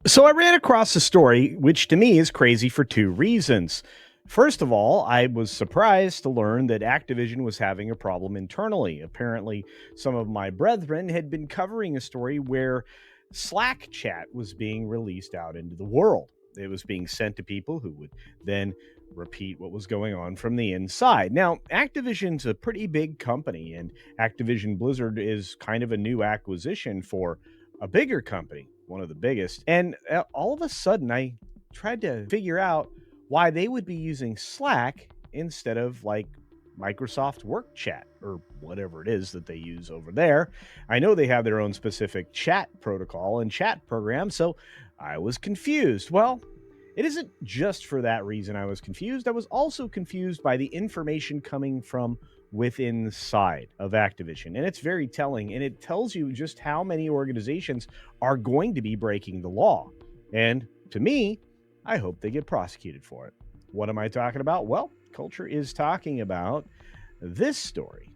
So I ran across a story, which to me is crazy for two reasons. First of all, I was surprised to learn that Activision was having a problem internally. Apparently, some of my brethren had been covering a story where Slack chat was being released out into the world. It was being sent to people who would then repeat what was going on from the inside. Now, Activision's a pretty big company, and Activision Blizzard is kind of a new acquisition for a bigger company, one of the biggest. And all of a sudden, I tried to figure out why they would be using Slack instead of like Microsoft Work Chat or whatever it is that they use over there. I know they have their own specific chat protocol and chat program, so I was confused. Well, it isn't just for that reason I was confused. I was also confused by the information coming from within inside of Activision. And it's very telling. And it tells you just how many organizations are going to be breaking the law. And to me, I hope they get prosecuted for it. What am I talking about? Well, Culture is talking about this story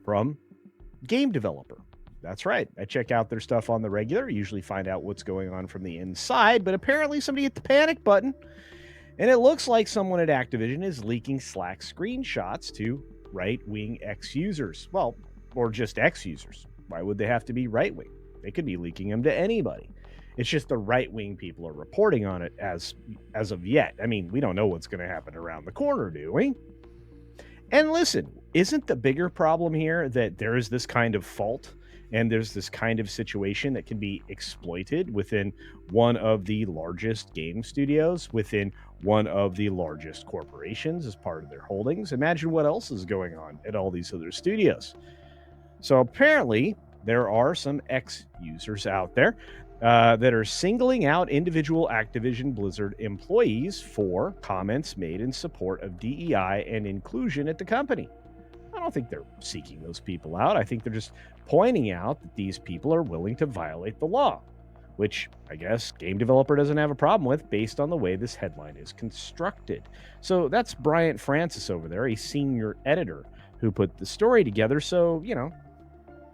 from Game Developer. That's right. I check out their stuff on the regular, usually find out what's going on from the inside, but apparently somebody hit the panic button. And it looks like someone at Activision is leaking Slack screenshots to right-wing ex-users. Well, or just ex-users. Why would they have to be right-wing? They could be leaking them to anybody. It's just the right-wing people are reporting on it as of yet. I mean, we don't know what's going to happen around the corner, do we? And listen, isn't the bigger problem here that there is this kind of fault and there's this kind of situation that can be exploited within one of the largest game studios, within one of the largest corporations as part of their holdings? Imagine what else is going on at all these other studios. So apparently, there are some ex-users out there that are singling out individual Activision Blizzard employees for comments made in support of DEI and inclusion at the company. I don't think they're seeking those people out. I think they're just pointing out that these people are willing to violate the law, which I guess Game Developer doesn't have a problem with based on the way this headline is constructed. So that's Bryant Francis over there, a senior editor who put the story together. So,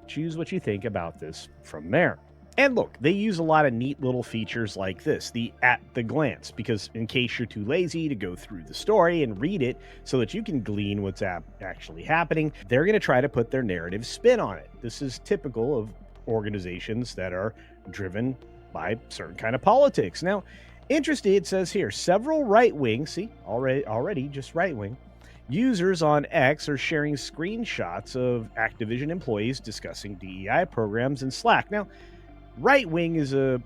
choose what you think about this from there. And look, they use a lot of neat little features like this, the at the glance, because in case you're too lazy to go through the story and read it so that you can glean what's actually happening, they're going to try to put their narrative spin on it. This is typical of organizations that are driven by certain kind of politics. Now, interesting, it says here, several right-wing, see, already just right-wing, users on X are sharing screenshots of Activision employees discussing DEI programs in Slack. Now, right wing is a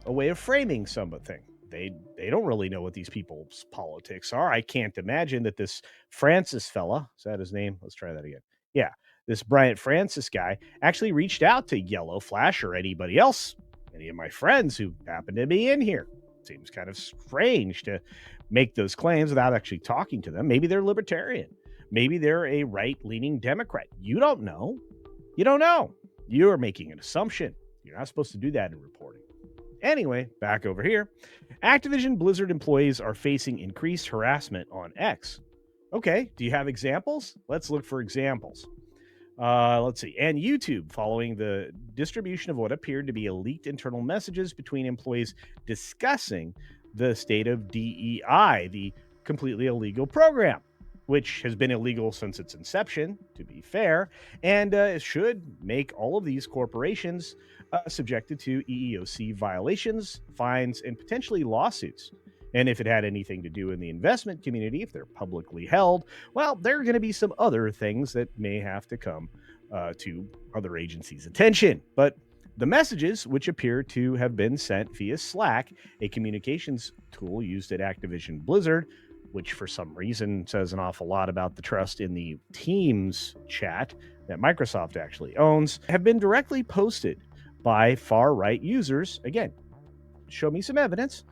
way of framing something. They don't really know what these people's politics are. I can't imagine that this Francis fella, is that his name? Let's try that again. Yeah, this Bryant Francis guy actually reached out to YellowFlash or anybody else, any of my friends who happen to be in here. Seems kind of strange to make those claims without actually talking to them. Maybe they're libertarian. Maybe they're a right-leaning Democrat. You don't know. You don't know. You are making an assumption. You're not supposed to do that in reporting. Anyway, back over here. Activision Blizzard employees are facing increased harassment on X. Okay, do you have examples? Let's look for examples. Let's see. And YouTube, following the distribution of what appeared to be leaked internal messages between employees discussing the state of DEI, the completely illegal program, which has been illegal since its inception, to be fair, and should make all of these corporations subjected to EEOC violations, fines, and potentially lawsuits. And if it had anything to do in the investment community, if they're publicly held, well, there are going to be some other things that may have to come to other agencies' attention. But the messages, which appear to have been sent via Slack, a communications tool used at Activision Blizzard, which for some reason says an awful lot about the trust in the Teams chat that Microsoft actually owns, have been directly posted by far-right users, again, show me some evidence,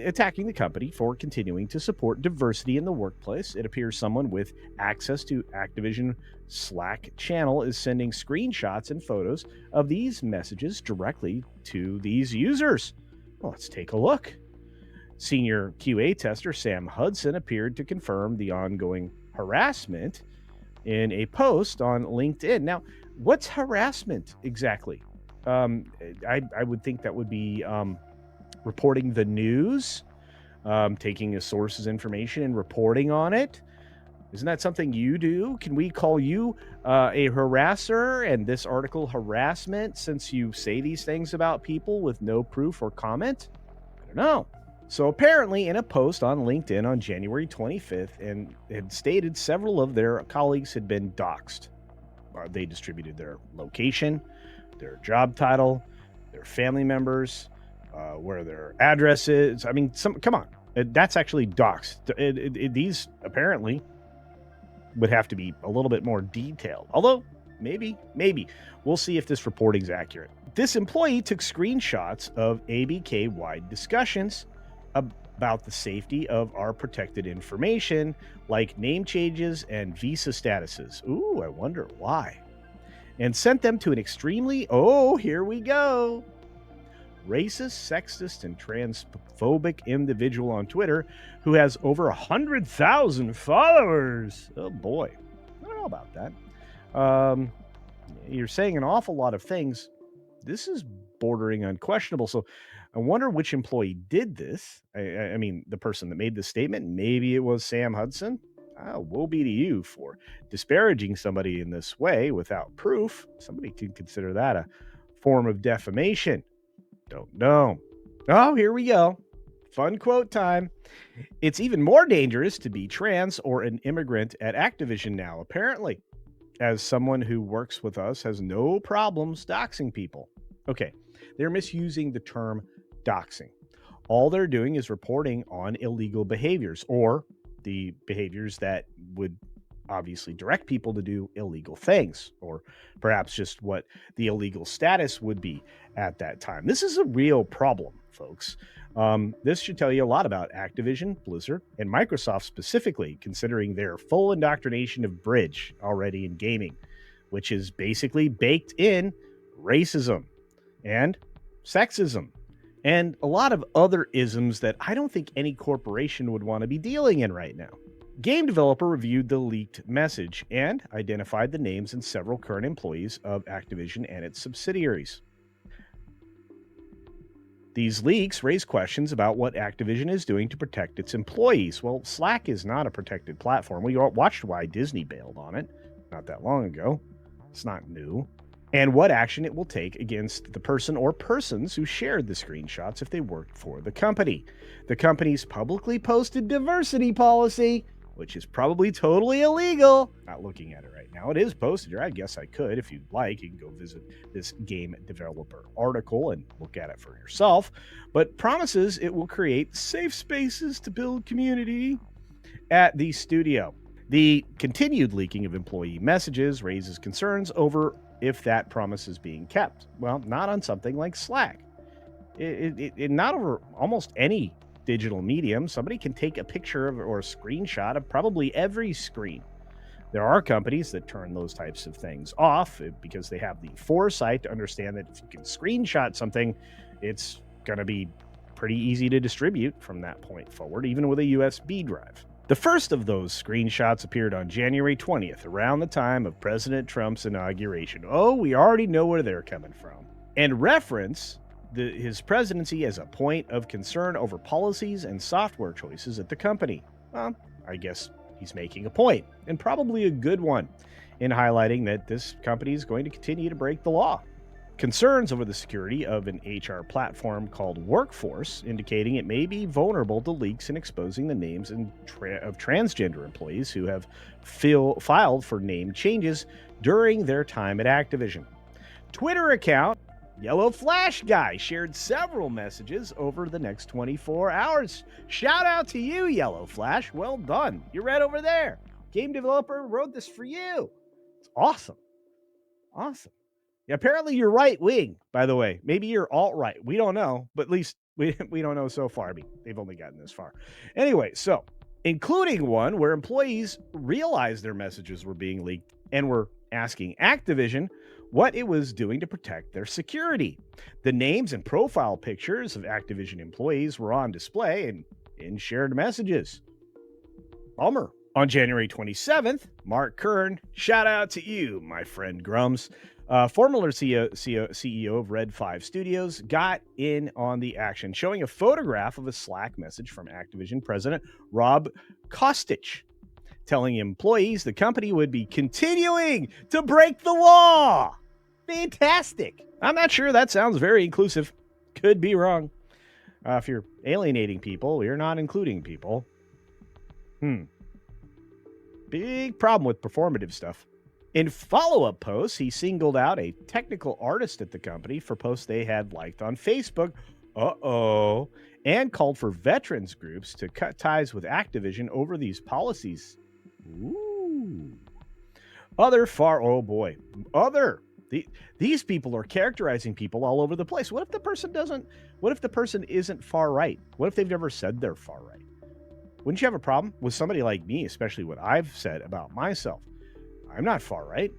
attacking the company for continuing to support diversity in the workplace. It appears someone with access to Activision Slack channel is sending screenshots and photos of these messages directly to these users. Well, let's take a look. Senior QA tester Sam Hudson appeared to confirm the ongoing harassment in a post on LinkedIn. Now, what's harassment exactly? Um, I would think that would be reporting the news, taking a source's information and reporting on it. Isn't that something you do? Can we call you a harasser and this article harassment since you say these things about people with no proof or comment? I don't know. So apparently, in a post on LinkedIn on January 25th, and had stated several of their colleagues had been doxxed. They distributed their location, their job title, their family members, where their address is. I mean, come on, that's actually doxed. These apparently would have to be a little bit more detailed. Although, maybe. We'll see if this reporting is accurate. This employee took screenshots of ABK-wide discussions about the safety of our protected information, like name changes and visa statuses. Ooh, I wonder why. And sent them to an extremely, here we go, racist, sexist, and transphobic individual on Twitter who has over 100,000 followers. Oh boy, I don't know about that. You're saying an awful lot of things. This is bordering unquestionable. So I wonder which employee did this. I mean, the person that made the statement, maybe it was Sam Hudson. Woe be to you for disparaging somebody in this way without proof. Somebody could consider that a form of defamation. Don't know. Oh, here we go. Fun quote time. It's even more dangerous to be trans or an immigrant at Activision now, apparently. As someone who works with us has no problems doxing people. Okay, they're misusing the term doxing. All they're doing is reporting on illegal behaviors or the behaviors that would obviously direct people to do illegal things, or perhaps just what the illegal status would be at that time. This is a real problem, folks. This should tell you a lot about Activision, Blizzard, and Microsoft specifically, considering their full indoctrination of bridge already in gaming, which is basically baked in racism and sexism and a lot of other isms that I don't think any corporation would want to be dealing in right now. Game developer reviewed the leaked message and identified the names and several current employees of Activision and its subsidiaries. These leaks raise questions about what Activision is doing to protect its employees. Well, Slack is not a protected platform. We watched why Disney bailed on it not that long ago. It's not new. And what action it will take against the person or persons who shared the screenshots if they worked for the company. The company's publicly posted diversity policy, which is probably totally illegal. Not looking at it right now. It is posted here. I guess I could. If you'd like, you can go visit this game developer article and look at it for yourself. But promises it will create safe spaces to build community at the studio. The continued leaking of employee messages raises concerns over if that promise is being kept. Well, not on something like Slack. Not over almost any digital medium. Somebody can take a picture of or a screenshot of probably every screen. There are companies that turn those types of things off because they have the foresight to understand that if you can screenshot something, it's going to be pretty easy to distribute from that point forward, even with a USB drive. The first of those screenshots appeared on January 20th, around the time of President Trump's inauguration. Oh, we already know where they're coming from. And reference his presidency as a point of concern over policies and software choices at the company. Well, I guess he's making a point, and probably a good one, in highlighting that this company is going to continue to break the law. Concerns over the security of an HR platform called Workforce, indicating it may be vulnerable to leaks and exposing the names of transgender employees who have filed for name changes during their time at Activision. Twitter account YellowFlash Guy shared several messages over the next 24 hours. Shout out to you, YellowFlash. Well done. You're right over there. Game developer wrote this for you. It's awesome. Awesome. Yeah, apparently you're right wing, by the way. Maybe you're alt-right. We don't know, but at least we don't know so far. I mean, they've only gotten this far. Anyway, so including one where employees realized their messages were being leaked and were asking Activision what it was doing to protect their security. The names and profile pictures of Activision employees were on display and in shared messages. Bummer. On January 27th, Mark Kern, shout out to you, my friend Grums, Former CEO of Red 5 Studios got in on the action, showing a photograph of a Slack message from Activision president Rob Kostich, telling employees the company would be continuing to break the law. Fantastic. I'm not sure that sounds very inclusive. Could be wrong. If you're alienating people, you're not including people. Big problem with performative stuff. In follow-up posts, he singled out a technical artist at the company for posts they had liked on Facebook. And called for veterans groups to cut ties with Activision over these policies. Ooh. These people are characterizing people all over the place. What if the person isn't far right? What if they've never said they're far right? Wouldn't you have a problem with somebody like me, especially what I've said about myself? I'm not far right.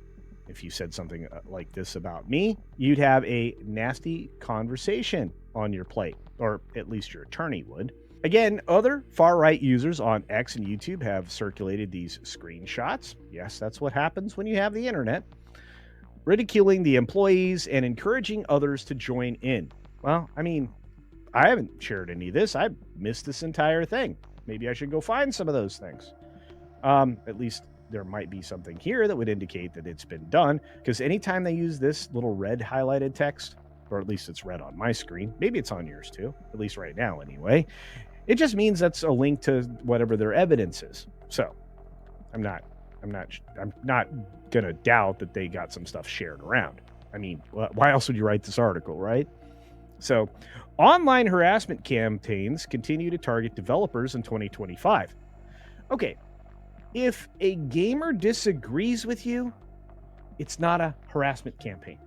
If you said something like this about me, you'd have a nasty conversation on your plate, or at least your attorney would. Again, other far-right users on X and YouTube have circulated these screenshots. Yes, that's what happens when you have the internet. Ridiculing the employees and encouraging others to join in. Well, I mean, I haven't shared any of this. I missed this entire thing. Maybe I should go find some of those things. At least there might be something here that would indicate that it's been done, because anytime they use this little red highlighted text, or at least it's red on my screen, maybe it's on yours too, at least right now anyway, it just means that's a link to whatever their evidence is. So I'm not gonna doubt that they got some stuff shared around. I mean, why else would you write this article, right? So, online harassment campaigns continue to target developers in 2025. Okay, if a gamer disagrees with you, it's not a harassment campaign,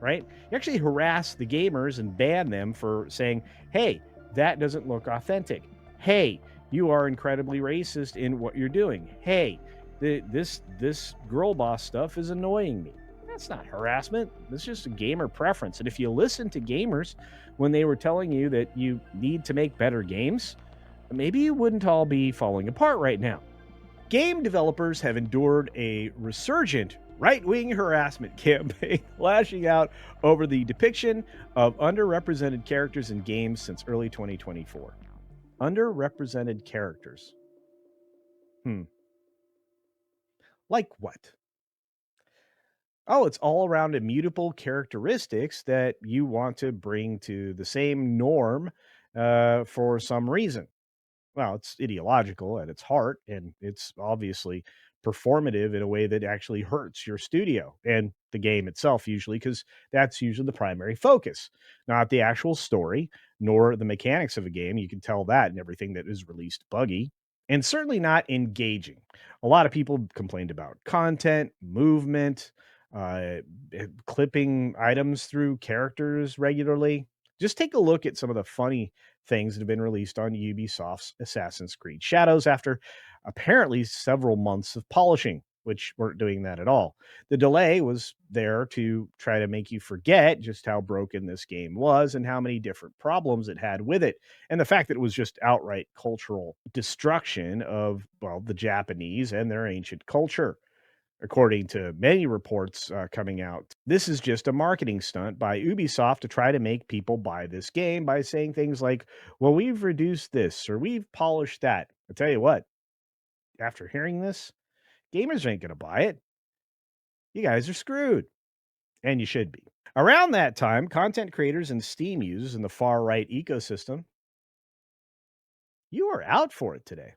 right? You actually harass the gamers and ban them for saying, hey, that doesn't look authentic. Hey, you are incredibly racist in what you're doing. Hey, this girl boss stuff is annoying me. That's not harassment. It's just a gamer preference. And if you listen to gamers when they were telling you that you need to make better games, maybe you wouldn't all be falling apart right now. Game developers have endured a resurgent right-wing harassment campaign, lashing out over the depiction of underrepresented characters in games since early 2024. Underrepresented characters. Like what? Oh, it's all around immutable characteristics that you want to bring to the same norm for some reason. Well, it's ideological at its heart, and it's obviously performative in a way that actually hurts your studio and the game itself, usually, because that's usually the primary focus, not the actual story, nor the mechanics of a game. You can tell that in everything that is released buggy, and certainly not engaging. A lot of people complained about content, movement, uh, clipping items through characters regularly. Just take a look at some of the funny things that have been released on Ubisoft's Assassin's Creed Shadows after apparently several months of polishing, which weren't doing that at all. The delay was there to try to make you forget just how broken this game was and how many different problems it had with it. And the fact that it was just outright cultural destruction of, well, the Japanese and their ancient culture. According to many reports coming out, this is just a marketing stunt by Ubisoft to try to make people buy this game by saying things like, well, we've reduced this or we've polished that. I tell you what, after hearing this, gamers ain't going to buy it. You guys are screwed. And you should be. Around that time, content creators and Steam users in the far right ecosystem, you are out for it today,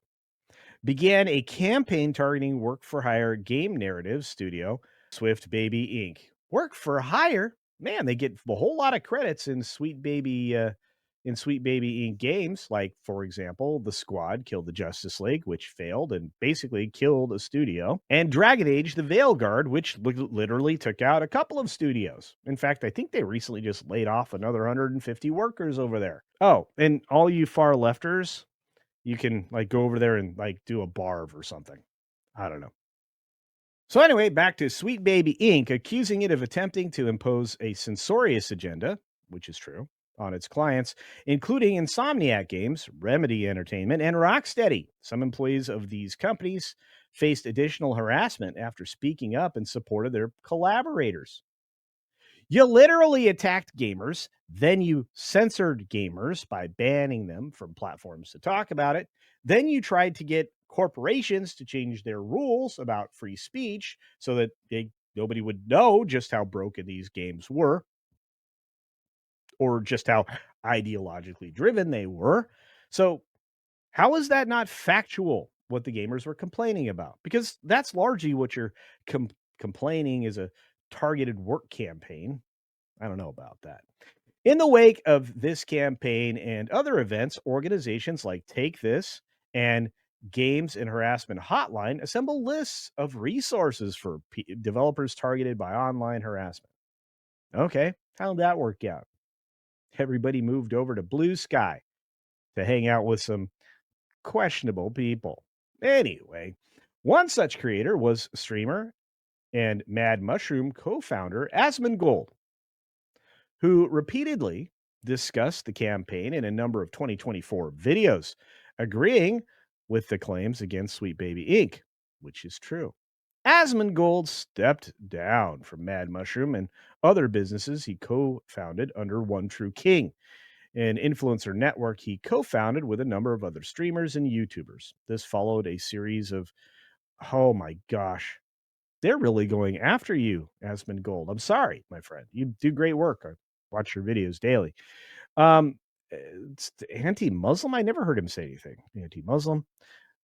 began a campaign targeting work for hire game narrative studio Swift Baby Inc. Work for hire, man, they get a whole lot of credits in Sweet Baby Inc. games. Like, for example, The Squad killed the Justice League, which failed and basically killed a studio, and Dragon Age: The Veilguard, which literally took out a couple of studios. In fact, I think they recently just laid off another 150 workers over there. Oh, and all you far lefters, you can like go over there and like do a barv or something. I don't know. So anyway, back to Sweet Baby Inc. accusing it of attempting to impose a censorious agenda, which is true, on its clients, including Insomniac Games, Remedy Entertainment, and Rocksteady. Some employees of these companies faced additional harassment after speaking up in support of their collaborators. You literally attacked gamers, then you censored gamers by banning them from platforms to talk about it. Then you tried to get corporations to change their rules about free speech so that nobody would know just how broken these games were or just how ideologically driven they were. So, how is that not factual what the gamers were complaining about? Because that's largely what you're complaining is a targeted work campaign. I don't know about that. In the wake of this campaign and other events, organizations like Take This and Games and Harassment Hotline assemble lists of resources for developers targeted by online harassment. Okay, how'd that work out? Everybody moved over to Blue Sky to hang out with some questionable people. Anyway, one such creator was streamer and Mad Mushroom co founder Asmongold, who repeatedly discussed the campaign in a number of 2024 videos, agreeing with the claims against Sweet Baby Inc., which is true. Asmongold stepped down from Mad Mushroom and other businesses he co founded under One True King, an influencer network he co founded with a number of other streamers and YouTubers. This followed a series of, oh my gosh, they're really going after you, Asmongold. I'm sorry, my friend. You do great work. I watch your videos daily. Um, it's anti-Muslim. I never heard him say anything anti-Muslim.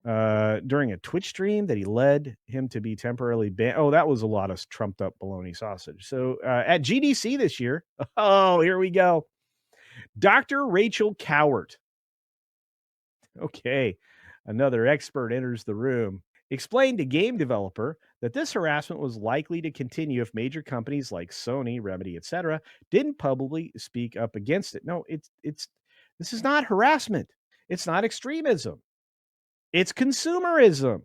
During a Twitch stream that he led him to be temporarily banned. Oh, that was a lot of trumped up bologna sausage. So at GDC this year, oh, here we go. Dr. Rachel Cowart. Okay, another expert enters the room. Explained to game developer that this harassment was likely to continue if major companies like Sony, Remedy, etc., didn't publicly speak up against it. No, it's this is not harassment. It's not extremism. It's consumerism.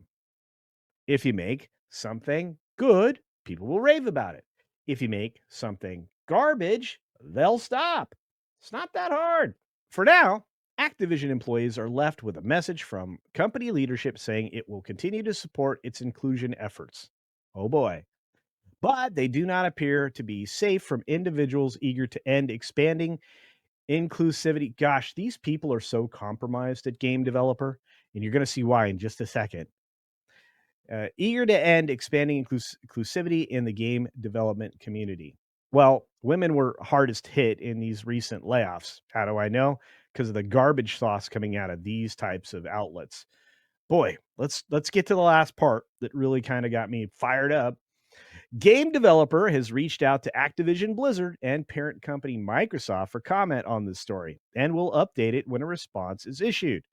If you make something good, people will rave about it. If you make something garbage, they'll stop. It's not that hard. For now, Activision employees are left with a message from company leadership saying it will continue to support its inclusion efforts. Oh boy. But they do not appear to be safe from individuals eager to end expanding inclusivity. Gosh, these people are so compromised at game developer, and you're going to see why in just a second. Eager to end expanding inclusivity in the game development community. Well, women were hardest hit in these recent layoffs. How do I know? Because of the garbage sauce coming out of these types of outlets. Boy, let's get to the last part that really kind of got me fired up. Game developer has reached out to Activision Blizzard and parent company Microsoft for comment on this story and will update it when a response is issued.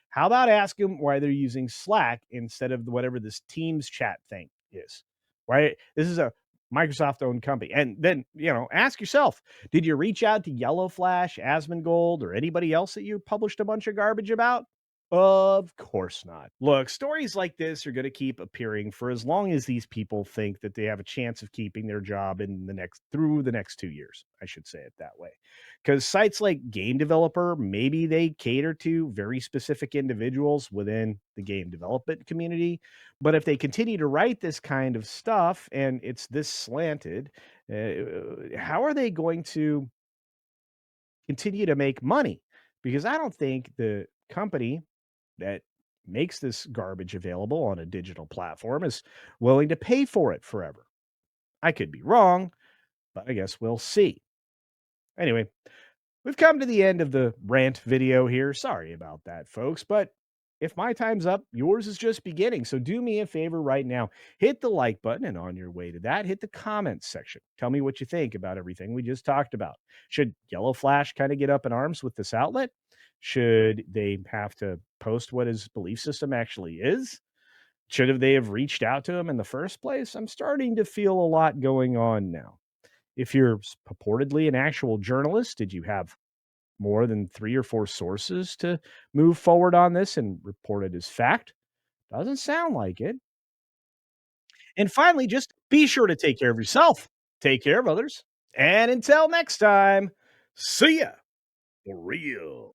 How about ask them why they're using Slack instead of whatever this Teams chat thing is? Why this is a Microsoft owned company. And then, ask yourself, did you reach out to YellowFlash, Asmongold, or anybody else that you published a bunch of garbage about? Of course not. Look, stories like this are going to keep appearing for as long as these people think that they have a chance of keeping their job through the next 2 years. I should say it that way. Cuz sites like Game Developer, maybe they cater to very specific individuals within the game development community, but if they continue to write this kind of stuff and it's this slanted, how are they going to continue to make money? Because I don't think the company that makes this garbage available on a digital platform is willing to pay for it forever. I could be wrong, but I guess we'll see. Anyway, we've come to the end of the rant video here. Sorry about that, folks, but if my time's up, yours is just beginning. So do me a favor right now. Hit the like button, and on your way to that, hit the comments section. Tell me what you think about everything we just talked about. Should YellowFlash kind of get up in arms with this outlet? Should they have to post what his belief system actually is? They have reached out to him in the first place? I'm starting to feel a lot going on now. If you're purportedly an actual journalist, did you have more than 3 or 4 sources to move forward on this and report it as fact? Doesn't sound like it. And finally, just be sure to take care of yourself, take care of others, and until next time, see ya for real.